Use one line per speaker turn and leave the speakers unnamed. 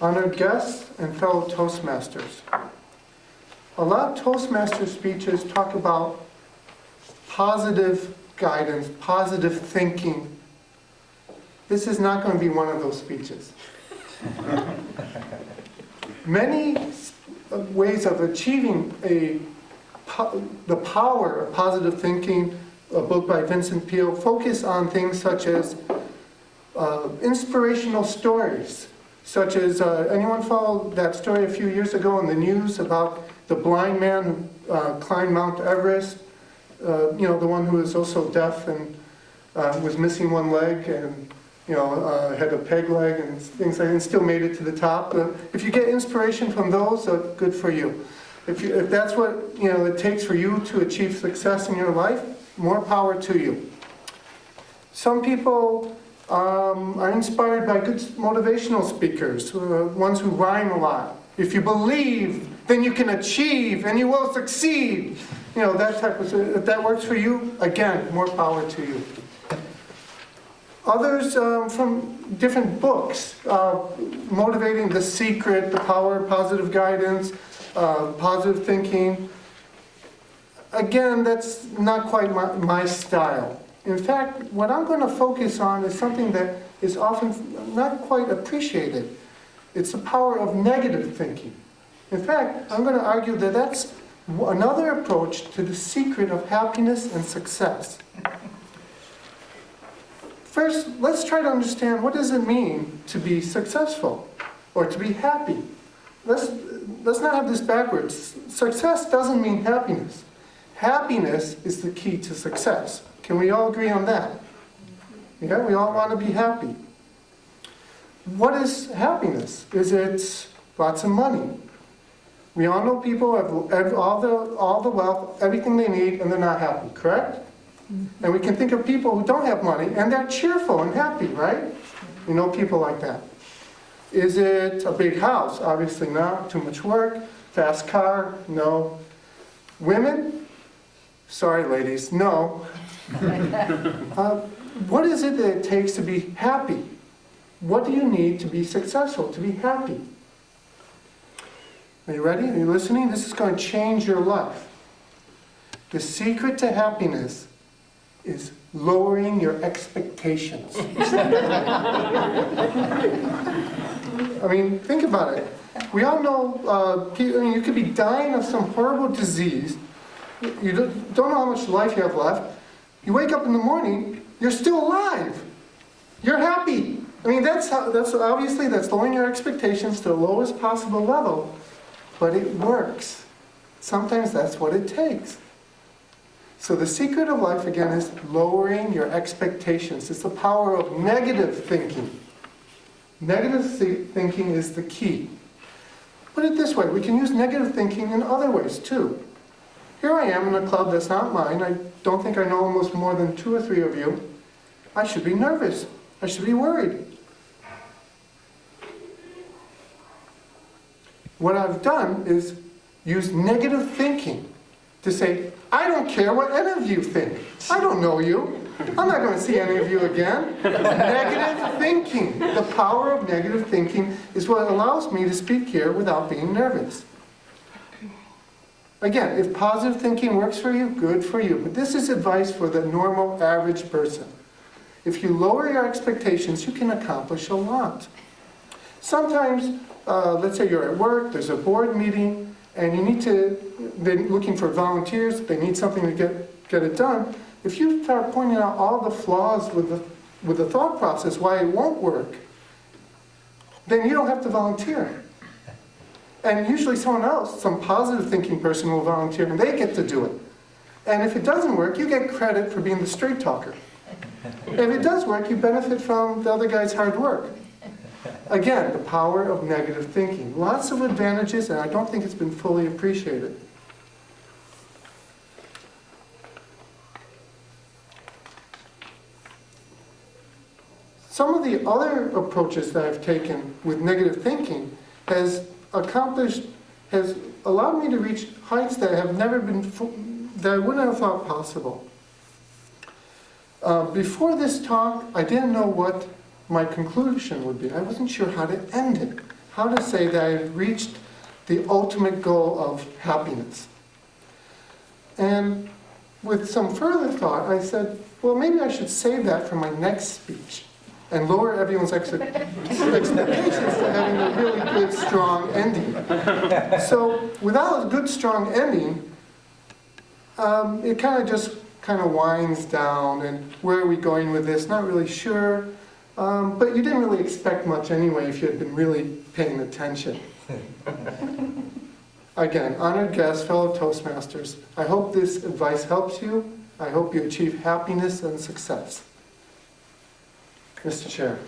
honored guests, and fellow Toastmasters. A lot of Toastmaster speeches talk about positive guidance, positive thinking. This is not going to be one of those speeches. Many ways of achieving the power of positive thinking, a book by Vincent Peale, focus on things such as inspirational stories, such as, anyone follow that story a few years ago in the news about the blind man who climbed Mount Everest, the one who was also deaf and was missing one leg and had a peg leg and things like that, and still made it to the top. If you get inspiration from those, good for you. If that's what it takes for you to achieve success in your life, more power to you. Some people are inspired by good motivational speakers, ones who rhyme a lot. If you believe, then you can achieve, and you will succeed. That type of. If that works for you, again, more power to you. Others from different books, motivating The Secret, The Power of Positive Guidance, Positive Thinking. Again, that's not quite my style. In fact, what I'm going to focus on is something that is often not quite appreciated. It's the power of negative thinking. In fact, I'm going to argue that that's another approach to the secret of happiness and success. First, let's try to understand, what does it mean to be successful or to be happy? Let's not have this backwards. Success doesn't mean happiness. Happiness is the key to success. Can we all agree on that? Yeah, we all want to be happy. What is happiness? Is it lots of money? We all know people have all the wealth, everything they need, and they're not happy, correct? And we can think of people who don't have money, and they're cheerful and happy, right? We know people like that. Is it a big house? Obviously not. Too much work. Fast car? No. Women? Sorry, ladies, no. What is it that it takes to be happy? What do you need to be successful, to be happy? Are you ready? Are you listening? This is going to change your life. The secret to happiness is lowering your expectations. I mean, think about it. We all know you could be dying of some horrible disease. You don't know how much life you have left. You wake up in the morning, you're still alive. You're happy. I mean, that's obviously lowering your expectations to the lowest possible level, but it works. Sometimes that's what it takes. So the secret of life, again, is lowering your expectations. It's the power of negative thinking. Negative thinking is the key. Put it this way, we can use negative thinking in other ways too. Here I am in a club that's not mine. I don't think I know almost more than 2 or 3 of you. I should be nervous. I should be worried. What I've done is use negative thinking to say, I don't care what any of you think. I don't know you. I'm not going to see any of you again. Negative thinking. The power of negative thinking is what allows me to speak here without being nervous. Again, if positive thinking works for you, good for you. But this is advice for the normal, average person. If you lower your expectations, you can accomplish a lot. Sometimes, let's say you're at work, there's a board meeting, and they're looking for volunteers, they need something to get it done. If you start pointing out all the flaws with the thought process, why it won't work, then you don't have to volunteer. And usually someone else, some positive thinking person will volunteer and they get to do it. And if it doesn't work, you get credit for being the straight talker. If it does work, you benefit from the other guy's hard work. Again, the power of negative thinking. Lots of advantages, and I don't think it's been fully appreciated. Some of the other approaches that I've taken with negative thinking has allowed me to reach heights that have never been, that I wouldn't have thought possible. Before this talk, I didn't know what my conclusion would be. I wasn't sure how to end it, how to say that I had reached the ultimate goal of happiness. And with some further thought, I said, well, maybe I should save that for my next speech and lower everyone's expectations to having a really good, strong ending. So without a good, strong ending, it kind of winds down, and where are we going with this? Not really sure. But you didn't really expect much anyway if you had been really paying attention. Again, honored guests, fellow Toastmasters, I hope this advice helps you. I hope you achieve happiness and success. Mr. Chair.